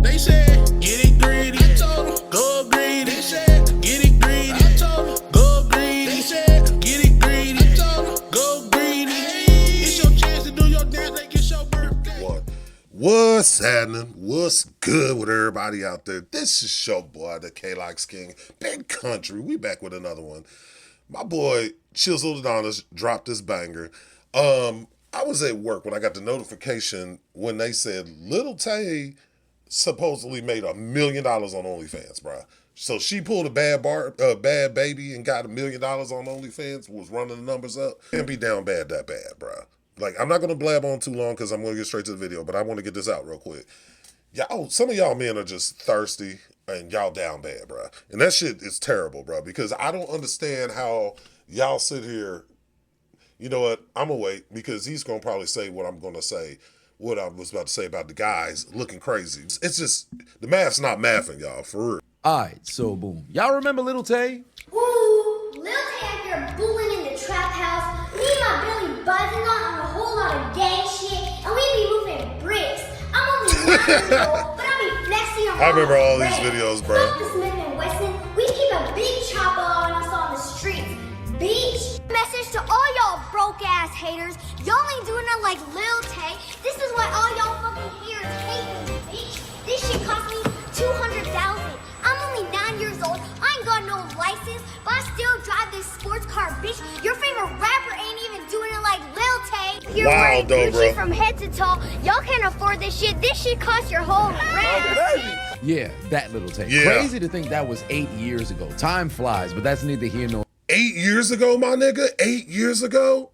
They said, get it greedy. I told them, go greedy. They said, get it greedy. I told them, go greedy. They said, get it greedy. I told them, go greedy. Hey, it's your chance to do your dance like it's your birthday. What's happening? What's good with everybody out there? This is your boy, the K-Locs King, Big Country. We back with another one. My boy, Chiseled Adonis, dropped this banger. I was at work when I got the notification when they said Lil Tay supposedly made $1 million on Onlyfans, bro. So she pulled a bad baby and got $1 million on OnlyFans, was running the numbers up. Can't be down bad that bad, bro. Like, I'm not going to blab on too long because I'm going to get straight to the video, but I want to get this out real quick. Y'all, some of y'all men are just thirsty and y'all down bad, bro. And that shit is terrible, bro, because I don't understand how y'all sit here. You know what? I'm going to wait because he's going to probably say what I'm going to say, what I was about to say about the guys looking crazy. It's just, the math's not mathing, y'all, for real. All right, so boom. Y'all remember Lil Tay? Ooh, Lil Tay out here booling in the trap house. Me and my Billy buzzing on a whole lot of gang shit, and we be moving bricks. I'm only 9 years old, but I be flexing around. I remember all these videos, bro. Fuck the Smith and Wesson. We keep a big chopper on us on the streets. Bitch. Message to all y'all broke ass haters. Y'all ain't doing it like Lil Tay. This is why all y'all fucking haters hate me, bitch. This shit cost me $200,000. I'm only 9 years old. I ain't got no license, but I still drive this sports car, bitch. Your favorite rapper ain't even doing it like Lil Tay. You're wearing Gucci from head to toe. Y'all can't afford this shit. This shit costs your whole rent. Yeah, that Lil Tay. Yeah. Crazy to think that was 8 years ago. Time flies, but that's neither here nor 8 years ago, my nigga? 8 years ago?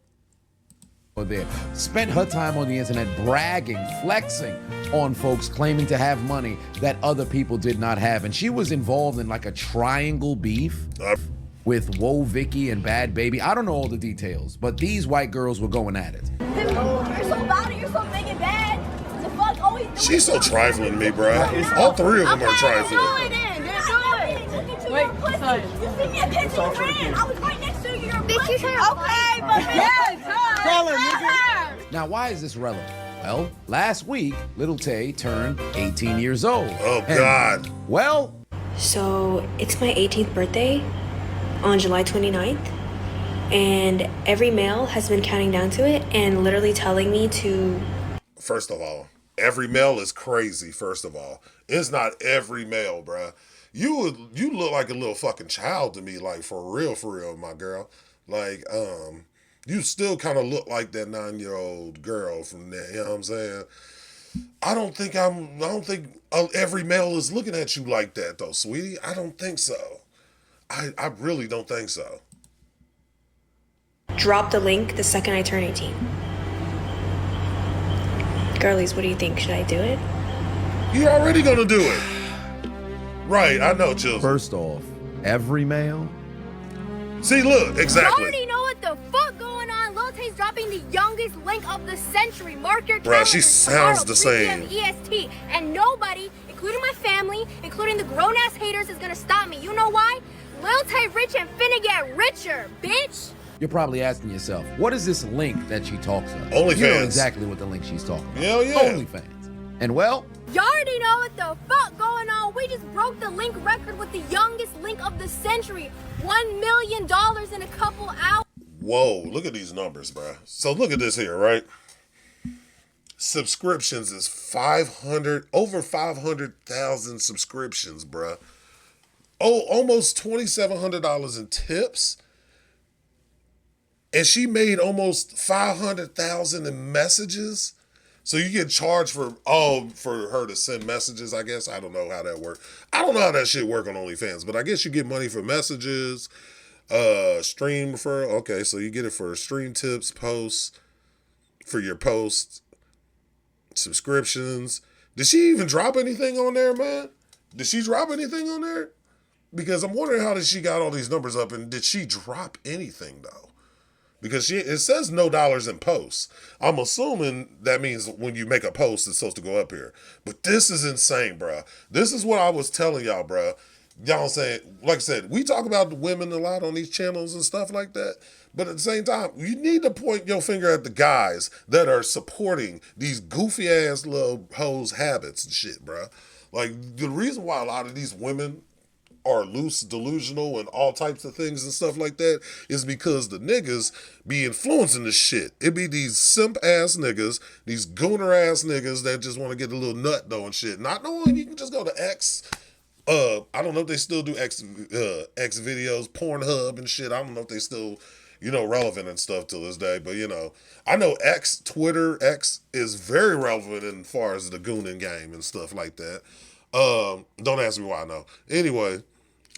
there. Spent her time on the internet bragging, flexing on folks claiming to have money that other people did not have. And she was involved in like a triangle beef with Whoa Vicky and Bad Baby. I don't know all the details, but these white girls were going at it. You're so loud and you're so big and bad. The fuck always doing She's so trifling to me, bro. All three of them are trifling. Wait, son. You see me at Penn Grand. I was right next to you. You're a bitch. Okay, but yeah, Now, why is this relevant? Well, last week, Lil Tay turned 18 years old. Oh, God. Well, so it's my 18th birthday on July 29th, and every male has been counting down to it and literally telling me to... First of all, every male is crazy, first of all. It's not every male, bruh. You look like a little fucking child to me, like, for real, my girl. Like, you still kind of look like that 9-year-old girl from there, you know what I'm saying? I don't think every male is looking at you like that, though, sweetie. I don't think so. I really don't think so. Drop the link the second I turn 18. Girlies, what do you think? Should I do it? You're already gonna do it. Right, I know, Chills. first off, every male? See, look, exactly. You already know what the fuck going on. Lil Tay's dropping the youngest link of the century. Mark your Bruh, she calendars sounds the tomorrow, same. 3 p.m. EST. And nobody, including my family, including the grown-ass haters, is gonna stop me. You know why? Lil Tay rich and finna get richer, bitch. You're probably asking yourself, what is this link that she talks of? Onlyfans. You know exactly what the link she's talking about. Hell yeah. Onlyfans. And well, Y'all already know what the fuck going on. We just broke the link record with the youngest link of the century. $1 million in a couple hours. Whoa, look at these numbers, bruh. So look at this here, right? Subscriptions is over 500,000 subscriptions, bruh. Oh, almost $2,700 in tips. And she made almost 500,000 in messages. So you get charged for her to send messages, I guess. I don't know how that works. I don't know how that shit work on OnlyFans, but I guess you get money for messages, stream referral. Okay, so you get it for stream tips, posts, for your posts, subscriptions. Did she even drop anything on there, man? Did she drop anything on there? Because I'm wondering how did she got all these numbers up, and did she drop anything, though? Because it says no dollars in posts. I'm assuming that means when you make a post, it's supposed to go up here. But this is insane, bruh. This is what I was telling y'all, bruh. y'all saying, like I said, we talk about the women a lot on these channels and stuff like that. But at the same time, you need to point your finger at the guys that are supporting these goofy ass little hoes habits and shit, bruh. Like, the reason why a lot of these women are loose, delusional, and all types of things and stuff like that is because the niggas be influencing the shit. It be these simp ass niggas, these gooner ass niggas that just want to get a little nut though and shit. Not knowing you can just go to X. I don't know if they still do X videos, Pornhub and shit. I don't know if they still, relevant and stuff to this day. But I know Twitter X is very relevant as far as the gooning game and stuff like that. Don't ask me why I know. Anyway,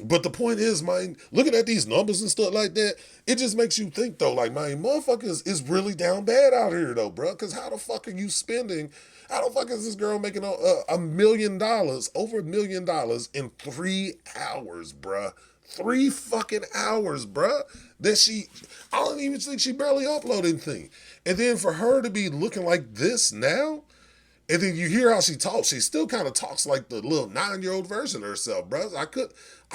but the point is, man, looking at these numbers and stuff like that, it just makes you think though, like, man, motherfuckers is really down bad out here though, bro. Because how the fuck are you spending? How the fuck is this girl making $1 million, over $1 million in 3 hours, bruh? 3 fucking hours, bruh. I don't even think she barely uploaded anything. And then for her to be looking like this now, and then you hear how she talks. She still kind of talks like the little 9-year-old version of herself, bro. I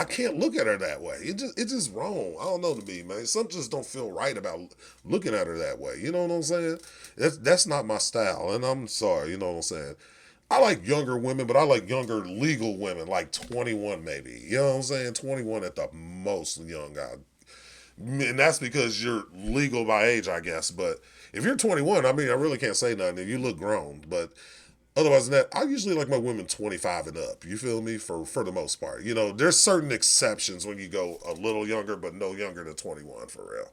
can't look at her that way. It's just wrong. I don't know to me, man. Some just don't feel right about looking at her that way. You know what I'm saying? That's not my style, and I'm sorry. You know what I'm saying? I like younger women, but I like younger legal women, like 21 maybe. You know what I'm saying? 21 at the most young guy. And that's because you're legal by age, I guess. But if you're 21, I mean, I really can't say nothing. You look grown, but otherwise than that, I usually like my women 25 and up. You feel me? For the most part. There's certain exceptions when you go a little younger, but no younger than 21 for real.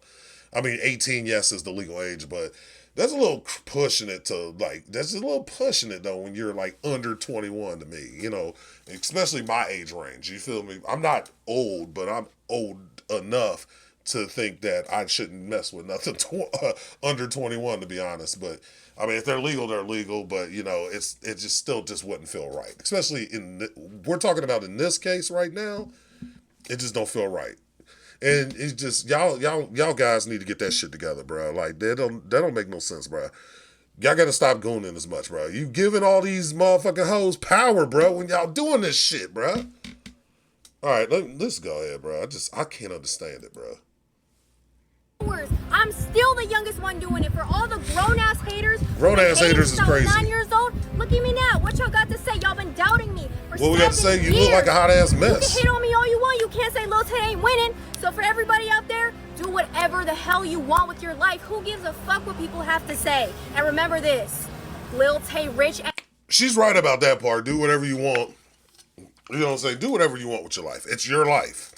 I mean, 18, yes, is the legal age, but that's a little pushing it to, like, that's a little pushing it, though, when you're, like, under 21 to me, especially my age range. You feel me? I'm not old, but I'm old enough to think that I shouldn't mess with nothing under 21, to be honest. But I mean, if they're legal, they're legal. But it just still just wouldn't feel right. Especially we're talking about in this case right now, it just don't feel right. And it's just y'all guys need to get that shit together, bro. Like that don't make no sense, bro. Y'all gotta stop gooning as much, bro. You giving all these motherfucking hoes power, bro, when y'all doing this shit, bro. All right, let's go ahead, bro. I can't understand it, bro. I'm still the youngest one doing it. For all the grown-ass haters. Grown-ass haters is crazy. 9 years old. Look at me now. What y'all got to say? Y'all been doubting me for 7 years. What we got to say? You look like a hot-ass mess. You can hate on me all you want. You can't say Lil Tay ain't winning. So for everybody out there, do whatever the hell you want with your life. Who gives a fuck what people have to say? And remember this. Lil Tay rich. She's right about that part. Do whatever you want. You know what I'm saying? Do whatever you want with your life. It's your life.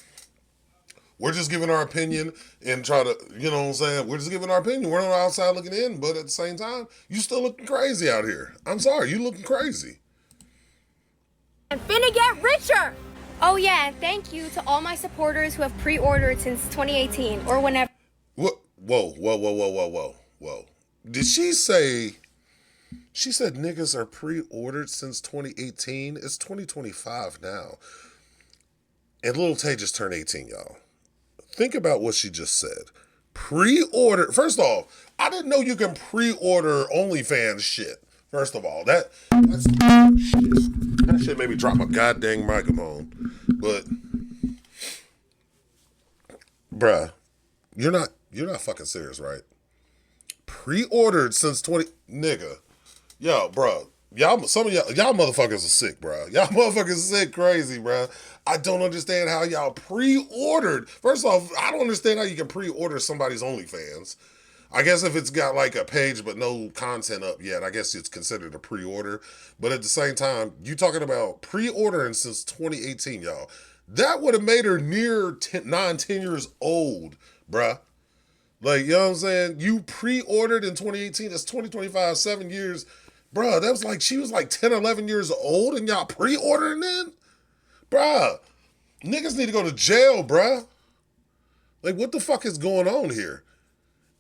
We're just giving our opinion and try to, you know what I'm saying? We're just giving our opinion. We're not outside looking in, but at the same time, you still looking crazy out here. I'm sorry, you looking crazy. And finna get richer. Oh yeah, and thank you to all my supporters who have pre-ordered since 2018 or whenever. What? Whoa. Did she say, she said niggas are pre-ordered since 2018? It's 2025 now. And Lil Tay just turned 18, y'all. Think about what she just said. Pre-order. First off, I didn't know you can pre-order OnlyFans shit. First of all, that's shit. That shit made me drop my goddamn microphone. But, bruh, you're not fucking serious, right? Pre-ordered since nigga. Yo, bruh. Some of y'all motherfuckers are sick, bro. Y'all motherfuckers are sick crazy, bro. I don't understand how y'all pre-ordered. First off, I don't understand how you can pre-order somebody's OnlyFans. I guess if it's got like a page but no content up yet, I guess it's considered a pre-order. But at the same time, you talking about pre-ordering since 2018, y'all. That would have made her near 10 years old, bruh. Like, you know what I'm saying? You pre-ordered in 2018, it's 2025, 7 years. Bruh, that was like, she was like 10, 11 years old and y'all pre-ordering then? Bruh, niggas need to go to jail, bruh. Like, what the fuck is going on here?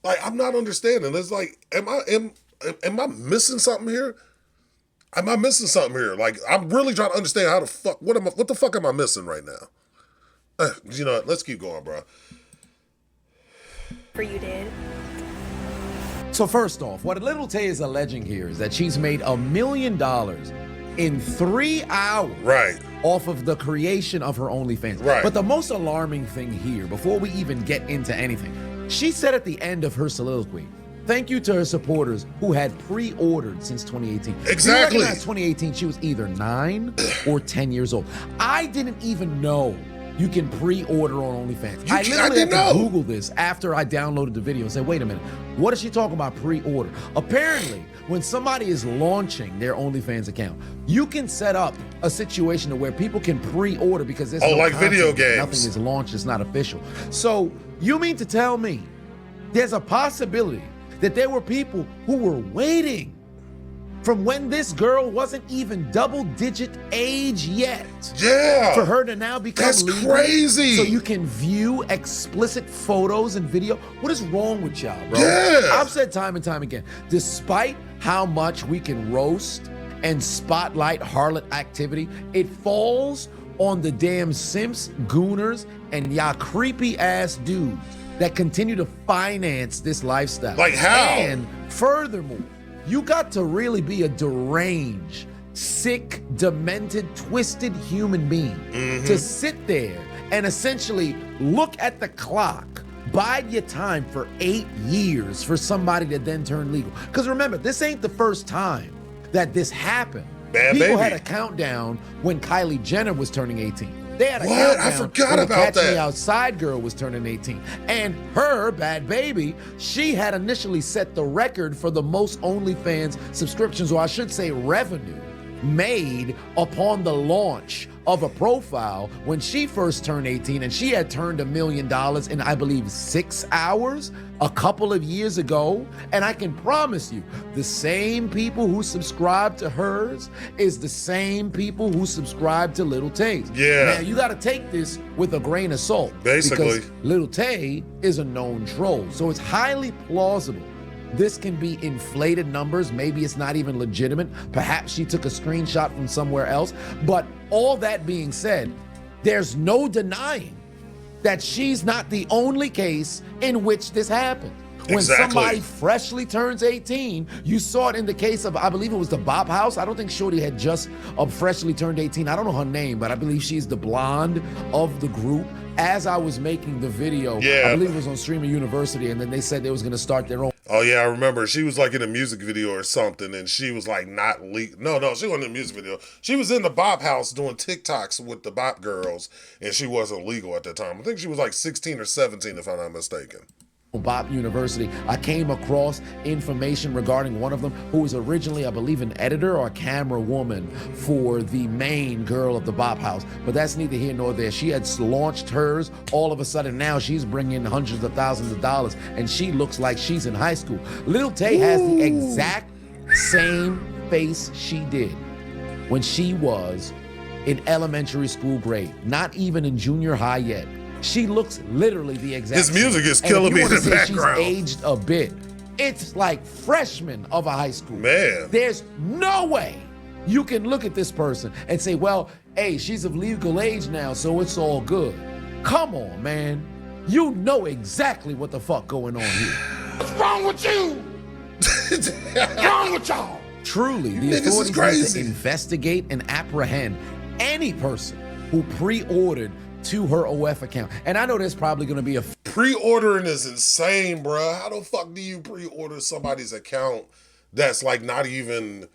Like, I'm not understanding. It's like, am I missing something here? Am I missing something here? Like, I'm really trying to understand how the fuck, what the fuck am I missing right now? You know what, let's keep going, bruh. For you did. So first off, what Lil Tay is alleging here is that she's made $1 million in 3 hours. Right. Off of the creation of her OnlyFans. Right. But the most alarming thing here, before we even get into anything, she said at the end of her soliloquy, thank you to her supporters who had pre-ordered since 2018. Exactly. You recognize 2018, she was either 9 or 10 years old. I didn't even know you can pre-order on OnlyFans. I literally had to Google this after I downloaded the video and said, wait a minute, what is she talking about pre-order? Apparently, when somebody is launching their OnlyFans account, you can set up a situation to where people can pre-order because there's no like content, video games. nothing is launched, it's not official. So you mean to tell me there's a possibility that there were people who were waiting from when this girl wasn't even double-digit age yet. Yeah. For her to now become That's legal, crazy. so you can view explicit photos and video. What is wrong with y'all, bro? Yeah. I've said time and time again, despite how much we can roast and spotlight harlot activity, it falls on the damn simps, gooners, and y'all creepy ass dudes that continue to finance this lifestyle. Like how? And furthermore, you got to really be a deranged, sick, demented, twisted human being to sit there and essentially look at the clock, bide your time for 8 years for somebody to then turn legal. Because remember, this ain't the first time that this happened. Bad People baby. had a countdown when Kylie Jenner was turning 18. They had a What? countdown I forgot when the about Catch Me that. Outside girl was turning 18. And her, Bad Baby, she had initially set the record for the most OnlyFans subscriptions, or I should say revenue, made upon the launch of a profile when she first turned 18, and she had turned $1 million in, I believe, 6 hours a couple of years ago. And I can promise you, the same people who subscribe to hers is the same people who subscribe to Lil Tay's. Yeah. Now, you got to take this with a grain of salt. Basically. Because Lil Tay is a known troll. So it's highly plausible this can be inflated numbers. Maybe it's not even legitimate. Perhaps she took a screenshot from somewhere else. But all that being said, there's no denying that she's not the only case in which this happened. When Exactly. somebody freshly turns 18, you saw it in the case of, I believe it was the Bop House. I don't think Shorty had just freshly turned 18. I don't know her name, but I believe she's the blonde of the group. As I was making the video, Yeah. I believe it was on Streamer University, and then they said they was gonna start their own. Oh yeah, I remember. She was like in a music video or something, and she was like not legal. No, she wasn't in a music video. She was in the Bop House doing TikToks with the Bop girls, and she wasn't legal at that time. I think she was like 16 or 17, if I'm not mistaken. Bop University. I came across information regarding one of them who was originally, I believe, an editor or a camera woman for the main girl of the Bop House. But that's neither here nor there. She had launched hers. All of a sudden now she's bringing hundreds of thousands of dollars, and she looks like she's in high school. Lil Tay has the exact same face she did when she was in elementary school grade, not even in junior high yet. She looks literally the exact His music same. is And killing if you me in wanna the say background. She's aged a bit. It's like freshman of a high school. Man. There's no way you can look at this person and say, well, hey, she's of legal age now, so it's all good. Come on, man. You know exactly what the fuck going on here. What's wrong with you? What's wrong with y'all? Truly, the Niggas is authorities need crazy. to investigate and apprehend any person who pre-ordered to her OF account. And I know there's probably going to be a Pre-ordering is insane, bruh. How the fuck do you pre-order somebody's account that's like not even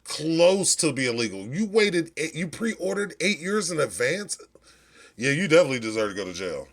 close to being legal? You pre-ordered 8 years in advance? Yeah, you definitely deserve to go to jail.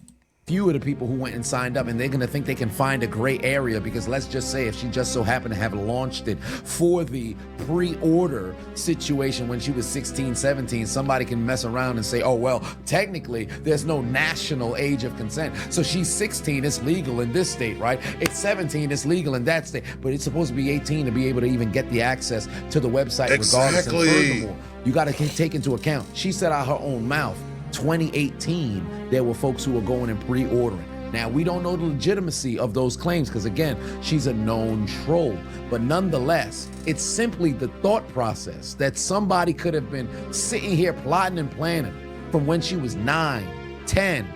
few of the people who went and signed up, and they're gonna think they can find a gray area because let's just say if she just so happened to have launched it for the pre-order situation when she was 16, 17, somebody can mess around and say, oh, well, technically there's no national age of consent. So she's 16, it's legal in this state, right? It's 17, it's legal in that state, but it's supposed to be 18 to be able to even get the access to the website regardless. Exactly. And furthermore, you gotta take into account, she said out her own mouth, 2018, there were folks who were going and pre-ordering. Now, we don't know the legitimacy of those claims because, again, she's a known troll. But nonetheless, it's simply the thought process that somebody could have been sitting here plotting and planning from when she was 9, 10,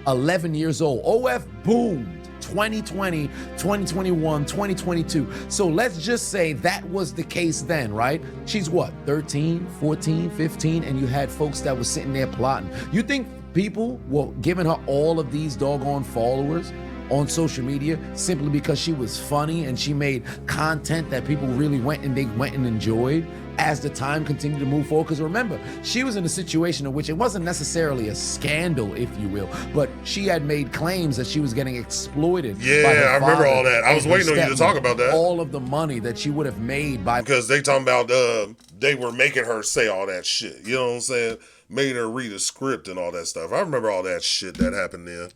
11 years old. OF boomed 2020, 2021, 2022. So let's just say that was the case then, right? She's what, 13, 14, 15, and you had folks that were sitting there plotting. You think people were giving her all of these doggone followers on social media simply because she was funny and she made content that people really went and enjoyed as the time continued to move forward? Because remember, she was in a situation in which it wasn't necessarily a scandal, if you will, but she had made claims that she was getting exploited. Yeah, by her I remember father all that. I was and her waiting on you to talk stepmother. about that. All of the money that she would have made by Because they talking about they were making her say all that shit. You know what I'm saying? Made her read a script and all that stuff. I remember all that shit that happened then.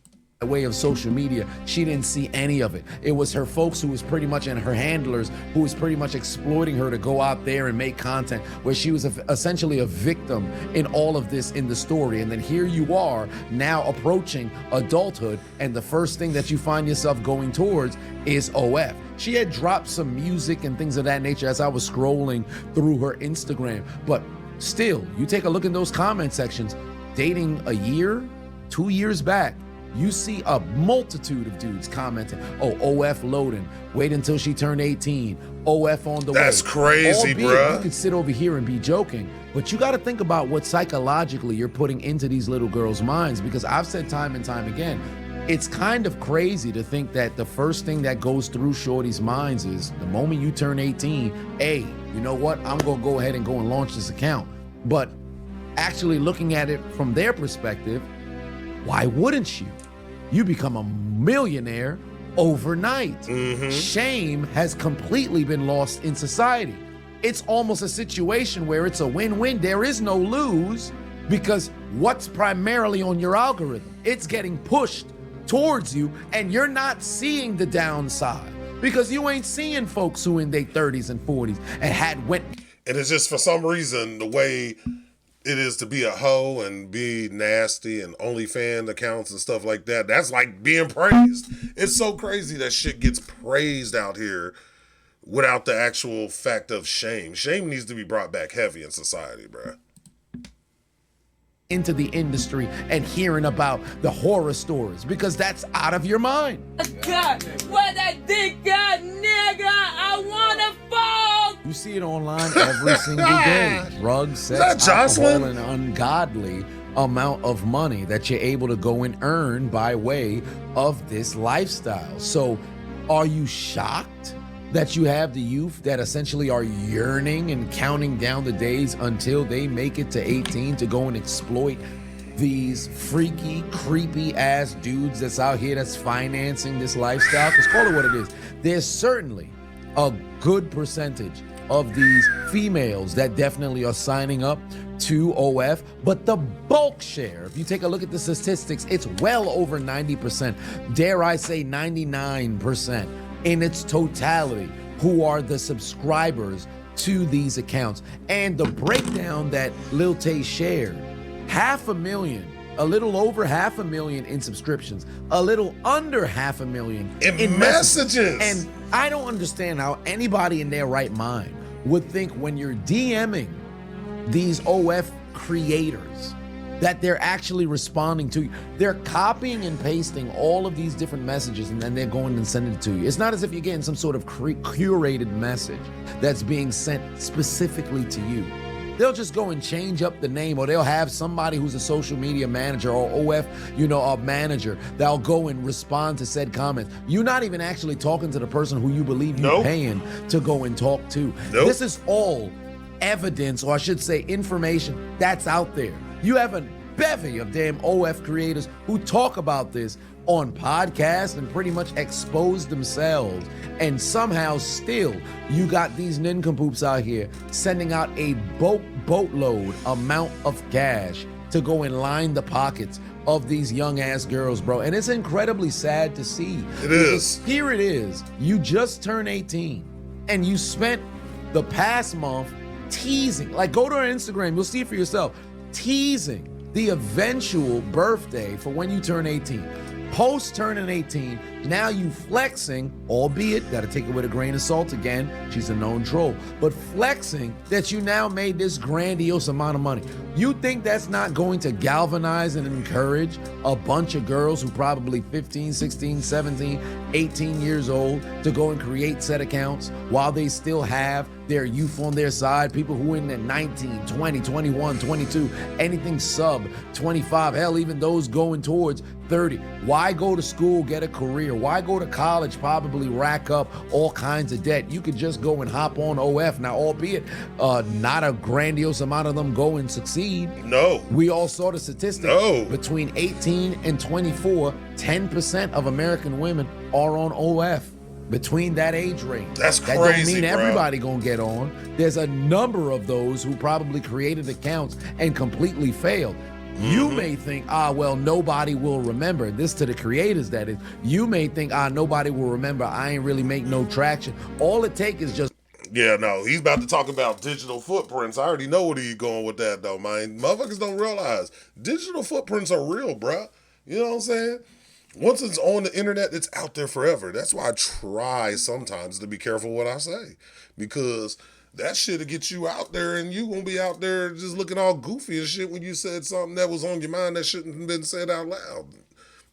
way of social media. She didn't see any of it. It was her folks who was pretty much, and her handlers who was pretty much exploiting her to go out there and make content where she was essentially a victim in all of this in the story. And then here you are now approaching adulthood, and the first thing that you find yourself going towards is OF. She had dropped some music and things of that nature as I was scrolling through her Instagram, but still, you take a look in those comment sections, dating a year, 2 years back, you see a multitude of dudes commenting, oh, OF loading, wait until she turned 18, OF on the way. That's crazy, Albeit, bruh. you could sit over here and be joking, but you got to think about what psychologically you're putting into these little girls' minds, because I've said time and time again, it's kind of crazy to think that the first thing that goes through shorty's minds is the moment you turn 18, hey, you know what, I'm going to go ahead and go and launch this account. But actually looking at it from their perspective, why wouldn't you? You become a millionaire overnight. Shame has completely been lost in society. It's almost a situation where it's a win-win. There is no lose, because what's primarily on your algorithm? It's getting pushed towards you, and you're not seeing the downside because you ain't seeing folks who in their 30s and 40s and had went. And it's just for some reason the way it is to be a hoe and be nasty and Onlyfans accounts and stuff like that. That's like being praised. It's so crazy that shit gets praised out here without the actual fact of shame. Shame needs to be brought back heavy in society, bruh. Into the industry and hearing about the horror stories, because that's out of your mind. God, where that dick got, nigga? I wanna fuck. You see it online every single day. Drugs, sex, that Jocelyn? alcohol, and ungodly amount of money that you're able to go and earn by way of this lifestyle. So are you shocked that you have the youth that essentially are yearning and counting down the days until they make it to 18 to go and exploit these freaky, creepy ass dudes that's out here that's financing this lifestyle? Because call it what it is. There's certainly a good percentage of these females that definitely are signing up to OF, but the bulk share, if you take a look at the statistics, it's well over 90%, dare I say 99% in its totality, who are the subscribers to these accounts. And the breakdown that Lil Tay shared, 500,000, a little over 500,000 in subscriptions, a little under 500,000 In messages. And I don't understand how anybody in their right mind would think when you're DMing these OF creators that they're actually responding to you. They're copying and pasting all of these different messages, and then they're going and sending it to you. It's not as if you're getting some sort of curated message that's being sent specifically to you. They'll just go and change up the name, or they'll have somebody who's a social media manager or OF, a manager that'll go and respond to said comments. You're not even actually talking to the person who you believe you're paying to go and talk to. This is all evidence, or I should say information, that's out there. You have a bevy of damn OF creators who talk about this on podcasts and pretty much expose themselves. And somehow still, you got these nincompoops out here sending out a boatload amount of cash to go and line the pockets of these young ass girls, bro. And it's incredibly sad to see. It is. Here it is. You just turned 18 and you spent the past month teasing. Like, go to her Instagram, you'll see it for yourself. Teasing the eventual birthday for when you turn 18. Post turning 18, Now you flexing, albeit, gotta take it with a grain of salt again, she's a known troll, but flexing that you now made this grandiose amount of money. You think that's not going to galvanize and encourage a bunch of girls who probably 15, 16, 17, 18 years old to go and create said accounts while they still have their youth on their side, people who in their 19, 20, 21, 22, anything sub 25, hell, even those going towards 30. Why go to school, get a career? Why go to college, probably rack up all kinds of debt? You could just go and hop on OF. Now, albeit not a grandiose amount of them go and succeed. No. We all saw the statistics. No. Between 18 and 24, 10% of American women are on OF. Between that age range. That's That crazy, don't mean bro. everybody gonna get on. There's a number of those who probably created accounts and completely failed. You may think, well, nobody will remember. This to the creators, that is. You may think, nobody will remember. I ain't really make no traction. All it take is just Yeah, no, he's about to talk about digital footprints. I already know where he's going with that, though, man. Motherfuckers don't realize digital footprints are real, bruh. You know what I'm saying? Once it's on the internet, it's out there forever. That's why I try sometimes to be careful what I say, because that shit'll get you out there and you won't be out there just looking all goofy and shit when you said something that was on your mind that shouldn't have been said out loud.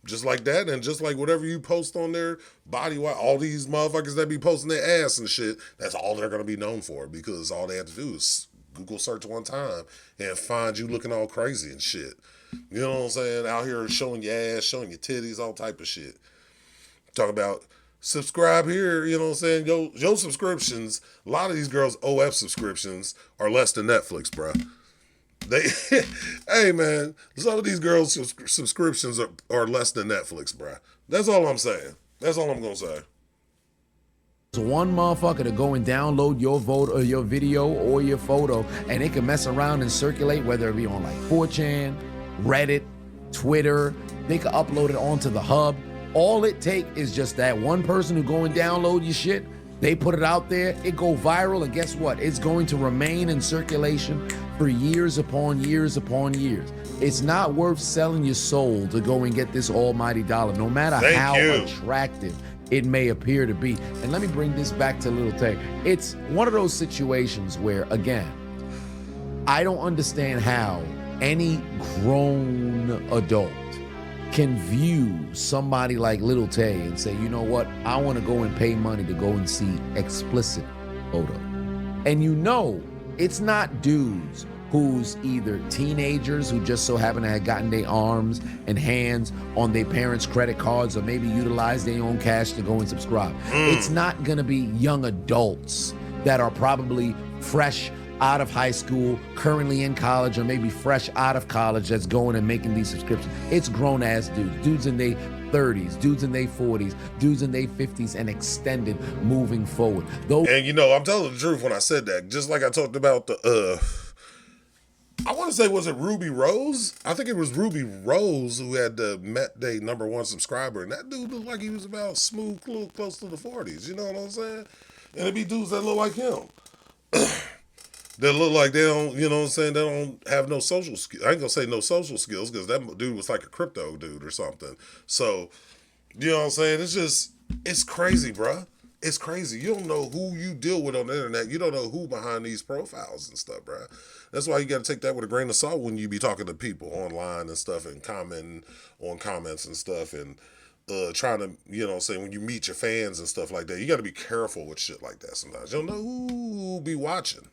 Just like that, and just like whatever you post on their body, all these motherfuckers that be posting their ass and shit, that's all they're going to be known for, because all they have to do is Google search one time and find you looking all crazy and shit. You know what I'm saying? Out here showing your ass, showing your titties, all type of shit. Talk about subscribe here, you know what I'm saying? Your subscriptions, a lot of these girls' OF subscriptions are less than Netflix, bro. Hey man, some of these girls' subscriptions are less than Netflix, bro. That's all I'm saying. That's all I'm gonna say. one motherfucker to go and download your vote or your video or your photo, and it can mess around and circulate, whether it be on like 4chan, Reddit, Twitter. They can upload it onto the hub. All it take is just that one person who go and download your shit. They put it out there, it go viral, and guess what? It's going to remain in circulation for years upon years upon years. It's not worth selling your soul to go and get this almighty dollar, no matter how attractive it may appear to be. And let me bring this back to Lil Tay. It's one of those situations where, again, I don't understand how any grown adult can view somebody like Lil Tay and say, you know what, I want to go and pay money to go and see explicit photo. And you know, it's not dudes who's either teenagers who just so happen to have gotten their arms and hands on their parents' credit cards, or maybe utilize their own cash to go and subscribe. It's not gonna be young adults that are probably fresh out of high school, currently in college, or maybe fresh out of college that's going and making these subscriptions. It's grown ass dudes in their 30s, dudes in their 40s, dudes in their 50s, and extended moving forward. And you know, I'm telling the truth when I said that. Just like I talked about the I want to say, was it Ruby Rose? I think it was Ruby Rose who had the Met Day #1 subscriber, and that dude looked like he was about smooth, close to the 40s. You know what I'm saying? And it be dudes that look like him. That look like they don't, you know what I'm saying, they don't have no social skills. I ain't gonna say no social skills, because that dude was like a crypto dude or something. So, you know what I'm saying? It's just, it's crazy, bruh. It's crazy. You don't know who you deal with on the internet. You don't know who behind these profiles and stuff, bruh. That's why you got to take that with a grain of salt when you be talking to people online and stuff, and commenting on comments and stuff, and trying to, you know what I'm saying, when you meet your fans and stuff like that. You got to be careful with shit like that sometimes. You don't know who be watching.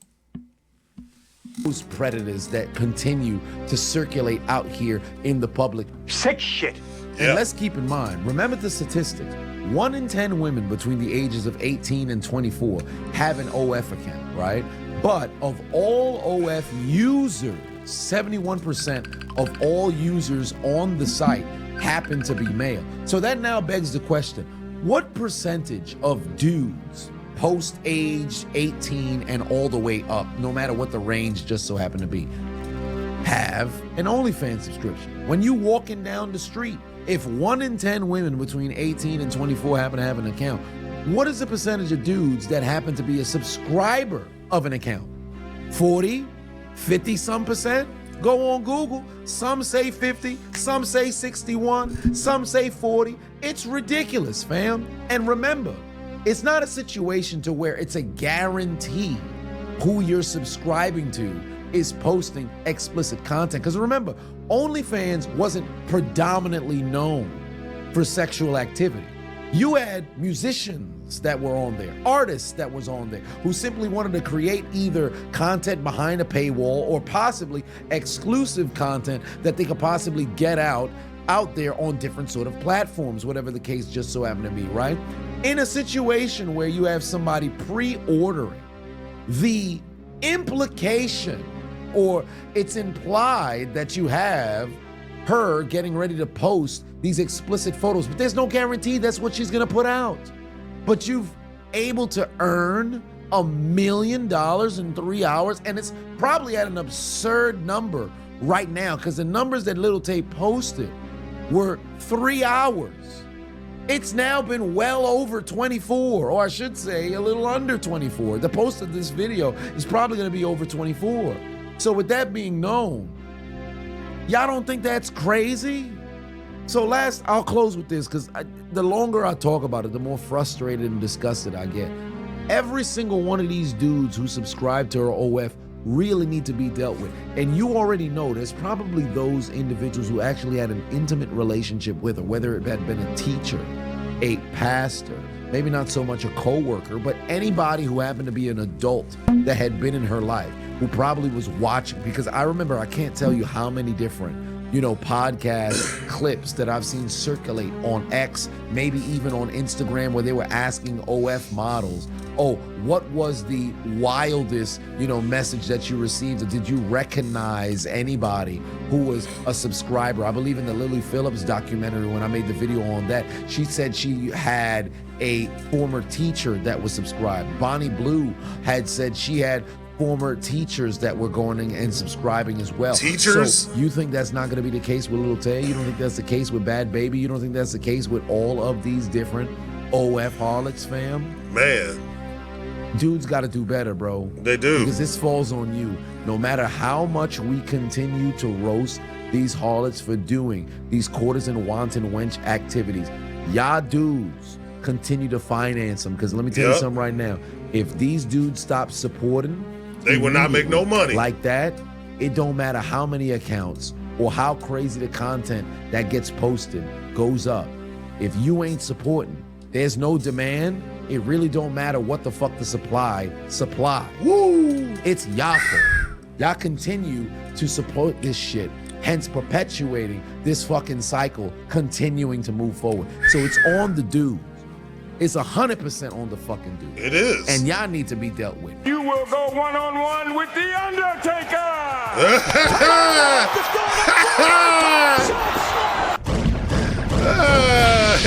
Those predators that continue to circulate out here in the public. Sick shit. And let's keep in mind, remember the statistics. 1 in 10 women between the ages of 18 and 24 have an OF account, right? But of all OF users, 71% of all users on the site happen to be male. So that now begs the question, what percentage of dudes post age 18 and all the way up, no matter what the range just so happen to be, have an OnlyFans subscription? When you walking down the street, if 1 in 10 women between 18 and 24 happen to have an account, what is the percentage of dudes that happen to be a subscriber of an account? 40, 50 some percent? Go on Google. Some say 50, some say 61, some say 40. It's ridiculous, fam. And remember, it's not a situation to where it's a guarantee who you're subscribing to is posting explicit content. Because remember, OnlyFans wasn't predominantly known for sexual activity. You had musicians that were on there, artists that was on there, who simply wanted to create either content behind a paywall or possibly exclusive content that they could possibly get out there on different sort of platforms, whatever the case just so happened to be, right? In a situation where you have somebody pre-ordering, the implication or it's implied that you have her getting ready to post these explicit photos, but there's no guarantee that's what she's gonna put out. But you've able to earn $1 million in 3 hours, and it's probably at an absurd number right now because the numbers that Lil Tay posted were 3 hours. It's now been well over 24, or I should say a little under 24. The post of this video is probably gonna be over 24. So with that being known, y'all don't think that's crazy? So I'll close with this because the longer I talk about it, the more frustrated and disgusted I get. Every single one of these dudes who subscribe to her OF really need to be dealt with. And you already know there's probably those individuals who actually had an intimate relationship with her, whether it had been a teacher, a pastor, maybe not so much a co-worker, but anybody who happened to be an adult that had been in her life, who probably was watching. Because I remember, I can't tell you how many different podcast clips that I've seen circulate on X, maybe even on Instagram, where they were asking OF models, oh, what was the wildest, message that you received? Or did you recognize anybody who was a subscriber? I believe in the Lily Phillips documentary, when I made the video on that, she said she had a former teacher that was subscribed. Bonnie Blue had said she had former teachers that were going and subscribing as well. Teachers? So you think that's not going to be the case with Lil Tay? You don't think that's the case with Bad Baby? You don't think that's the case with all of these different OF harlots, fam? Man. Dudes got to do better, bro. They do. Because this falls on you. No matter how much we continue to roast these harlots for doing these courtesan, wanton wench activities, y'all dudes continue to finance them. Because let me tell you something right now. If these dudes stop supporting, they will not make no money. Like that, it don't matter how many accounts or how crazy the content that gets posted goes up. If you ain't supporting, there's no demand, it really don't matter what the fuck the supply. Woo! It's y'all fault. Y'all continue to support this shit, hence perpetuating this fucking cycle, continuing to move forward. So it's on the dudes. It's 100% on the fucking dude. It is. And y'all need to be dealt with. You will go one-on-one with The Undertaker!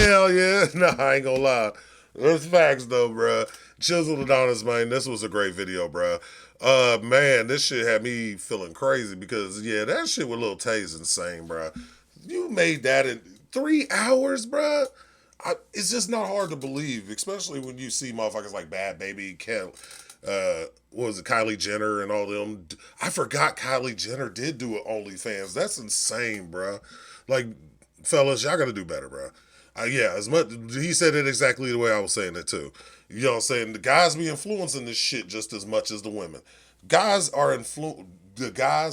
Hell yeah. No, I ain't gonna lie. That's facts though, bruh. Chiseled Adonis, man, this was a great video, bruh. Man, this shit had me feeling crazy because, that shit with Lil Tay is insane, bruh. You made that in 3 hours, bruh. It's just not hard to believe, especially when you see motherfuckers like Bad Baby, Kylie Jenner and all them. I forgot Kylie Jenner did do it OnlyFans. That's insane, bruh. Like, fellas, y'all gotta do better, bruh. As much, he said it exactly the way I was saying it too. You know what I'm saying? The guys be influencing this shit just as much as the women. The guys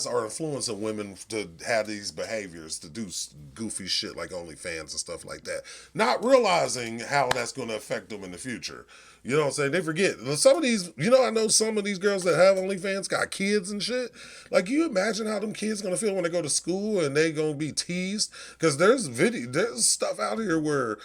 are influencing women to have these behaviors, to do goofy shit like OnlyFans and stuff like that, not realizing how that's going to affect them in the future. You know what I'm saying? They forget. Some of these, I know some of these girls that have OnlyFans got kids and shit. Like, you imagine how them kids going to feel when they go to school and they going to be teased? Because there's stuff out here where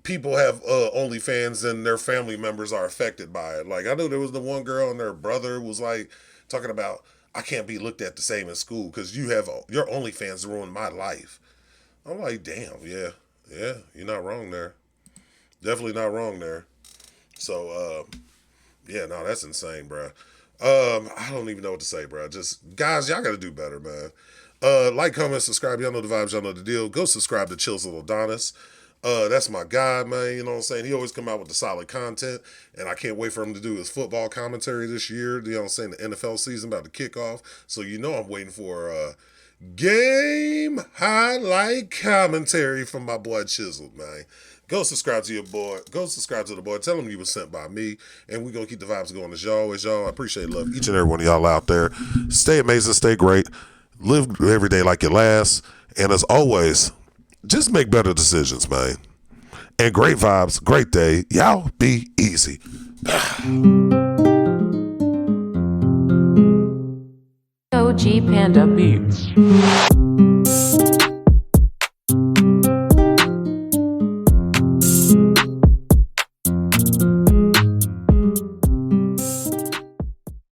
people have OnlyFans and their family members are affected by it. Like, I know there was the one girl and their brother was like talking about, I can't be looked at the same in school because your OnlyFans ruined my life. I'm like, damn, yeah, you're not wrong there. Definitely not wrong there. So, that's insane, bro. I don't even know what to say, bro. Just, guys, y'all got to do better, man. Like, comment, subscribe. Y'all know the vibes. Y'all know the deal. Go subscribe to Chiseled Adonis. That's my guy, man. You know what I'm saying? He always come out with the solid content, and I can't wait for him to do his football commentary this year. You know what I'm saying? The NFL season about to kick off. So I'm waiting for Game highlight commentary from my boy Chiseled, man. Go subscribe to your boy. Go subscribe to the boy. Tell him you was sent by me. And we're going to keep the vibes going as always, y'all. I appreciate and love each and every one of y'all out there. Stay amazing. Stay great. Live every day like your last. And as always, just make better decisions, man. And great vibes. Great day. Y'all be easy. OG Panda Beats.